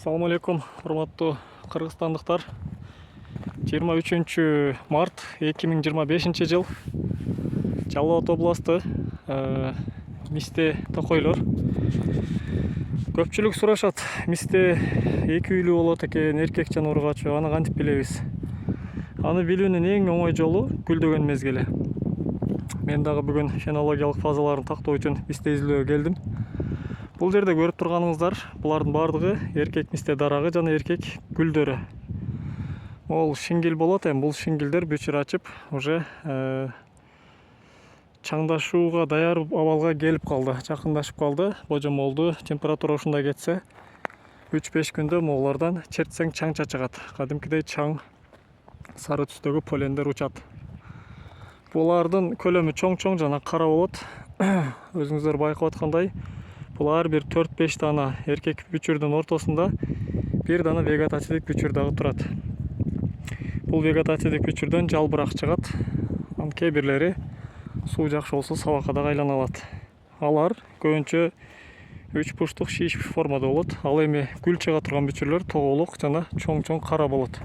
Assalamu alaikum, урматтуу кыргызстандыктар. 23 март 2025 жыл. Жалал Абад областы Мисте токойлор. Көпчүлүк сурашат, Мисте эки үйлүү болот экен, эркек жана ургачы. Аны кантип билебиз? Аны билүүнүн эң оңой жолу гүлдөгөн мезгили. Мен дагы бүгүн фенологиялык фазаларын тактоо үчүн Мисте изилдөөгө келдим. Бул жерде көрүп турганыңыздар, булардын бардыгы эркек мисте дарагы жана эркек гүлдөрү. Ол шингил болот, бул шингилдер бүчүр ачып, уже чаңдашууга даяр абалга келип калды, жакындашып калды. Божомолду температура ушундай кетсе, 3-5 күндө могулардан чертсең чаң чачыгат. Кадимкидей чаң сары түстөгү полендер учат. Булардын көлөмү чоң-чоң жана кара болот. Өзүңүздөр байкап аткандай, бул ар бир 4-5 дана эркек бүчүрдүн ортосунда бир дана вегетативдик бүчүр дагы турат. Бул вегетативдик бүчүрдөн жалбырак чыгат. Кээ бирлери суу жакшы болсо сабакка дагы айлана алат. Алар көбүнчө 3 бурчтук шиш формада болот. Ал эми гүл чыга турган бүчүрлөр тоголук жана чоң-чоң кара болот.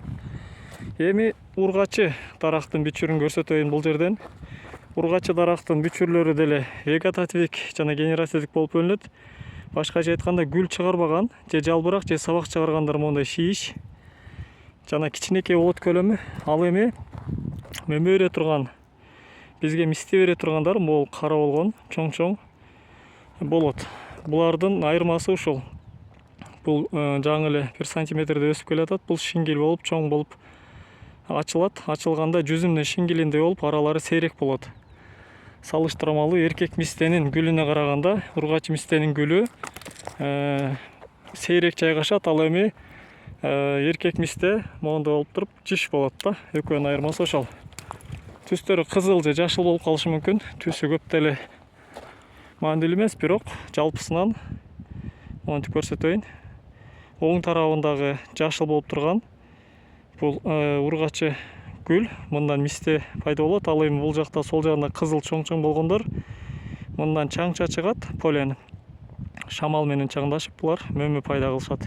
Эми ургачы дарактын бүчүрүн көрсөтөйүн бул жерден. Ургачы дарактын бүчүрлөрү деле вегетативдик жана генеративдик болуп бөлүнөт. Башкача айтканда, гүл чыгарбаган же жалбырак же сабак чыгаргандар мондай шиш жана кичинекей болот көлөмү. Ал эми мөмө бере турган, бизге мисте бере тургандар могул кара болгон, чоң-чоң болот. Булардын айырмасы ушул. Бул жаңы эле 1 сантиметрде өсүп келатат. Бул шингил болуп, чоң болуп ачылат. Ачылганда жүзүмдүн шингилиндей болуп, аралары сейрек болот. Салыштырмалуу эркек мистенин гүлүнө караганда ургачы мистенин гүлү сейрек жайгашат. Ал эми эркек мисте моундай болуп туруп жиш болот да. Экөөнүн айырмасы ошол. Түстөрү кызыл же жашыл болуп калышы мүмкүн. Түсү көп деле маанилүү эмес, бирок жалпысынан монтип көрсөтөйүн. Оң тарабындагы жашыл болуп турган бул ургачы гүл, мындан мисте пайда болот. Ал эми бул жакта сол жагында кызыл чоң-чоң болгондор мындан чаң чачыгат, полен. Шамал менен чаңдашып булар мөмө пайда кылышат.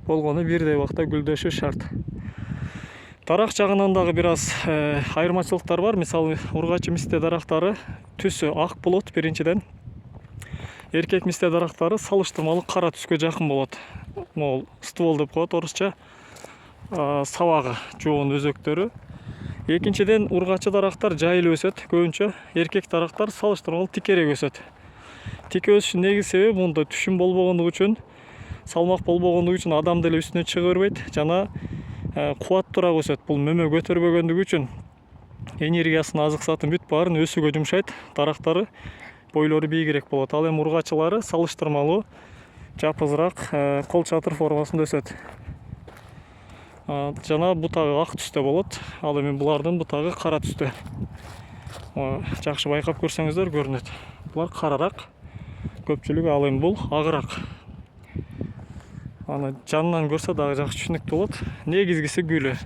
Болгону бирдей убакта гүлдөшү шарт. Дарак жагынан дагы бир аз айырмачылыктар бар. Мисалы, ургачы мисте дарактары түсү ак болот биринчиден. Эркек мисте дарактары салыштырмалуу кара түскө жакын болот. Могул ствол деп коет орусча. Сабагы жоон өзөктөрү. Экинчиден, ургачы дарактар жайылып өсөт. Көбүнчө эркек дарактар салыштырмалуу тикерээк өсөт. Тике өсүшүнүн негизги себеби мунда түшүм болбогондугу үчүн, салмак болбогондугу үчүн адам деле үстүнө чыга бербейт жана кубаттуураак өсөт. Бул мөмө көтөрбөгөндүгү үчүн энергиясын, азык затын бүт баарын өсүүгө жумшайт. Дарактары бойлору бийигирээк болот. Ал эми ургачылары салыштырмалуу жапызыраак кол чатыр формасында өсөт. Жана бутагы ак түстө болот. Ал эми булардын бутагы кара түстө. Жакшы байкап көрсөңүздөр көрүнөт. Булар карараак, көпчүлүгү, ал эми бул агыраак. Аны жанынан көрсө дагы жакшы түшүнүктүү болот. Негизгиси гүлү.